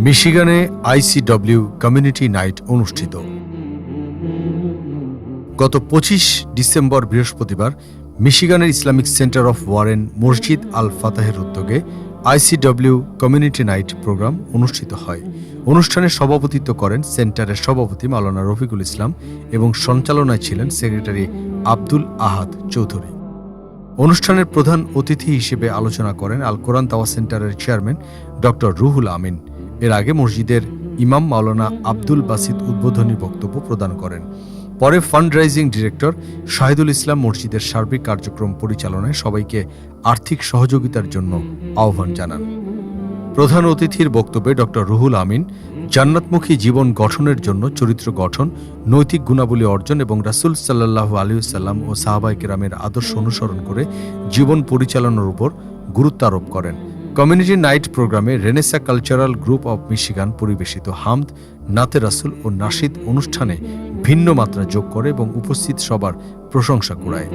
মিশিগানে ICW community night অনুষ্ঠিত। গত 25 December বৃহস্পতিবার মিশিগানের ইসলামিক সেন্টার অফ ওয়ারেন মসজিদ আল ফাতাহের উদ্যোগে ICW কমিউনিটি নাইট প্রোগ্রাম অনুষ্ঠিত হয়। অনুষ্ঠানে সভাপতিত্ব করেন সেন্টারের সভাপতি মাওলানা রফিকুল ইসলাম এবং সঞ্চালনায় ছিলেন সেক্রেটারি আব্দুল আহাদ চৌধুরী। অনুষ্ঠানের প্রধান অতিথি হিসেবে আলোচনা করেন আল কোরআন দাওয়া সেন্টারের চেয়ারম্যান ডক্টর রুহুল আমিন। এর আগে মসজিদের ইমাম মাওলানা আব্দুল বাসিত উদ্বোধনী বক্তব্য প্রদান করেন। পরে ফান্ড রাইজিং ডিরেক্টর শাহিদুল ইসলাম মসজিদের সার্বিক কার্যক্রম পরিচালনায় সবাইকে আর্থিক সহযোগিতার জন্য আহ্বান জানান। প্রধান অতিথির বক্তব্যে ডক্টর রুহুল আমিন জান্নাতমুখী জীবন গঠনের জন্য চরিত্র গঠন, নৈতিক গুণাবলী অর্জন এবং রাসূল সাল্লাল্লাহু আলাইহি ওয়াসাল্লাম ও সাহাবায়ে কেরামের আদর্শ অনুসরণ করে জীবন পরিচালনার উপর গুরুত্ব আরোপ করেন। কমিউনিটি নাইট প্রোগ্রামে Renaissance cultural group of Michigan পরিবেশিত হামদ, নাতে রাসূল ও নাশিদ অনুষ্ঠানে ভিন্ন মাত্রা যোগ করে এবং উপস্থিত সবার প্রশংসা কুড়ায়।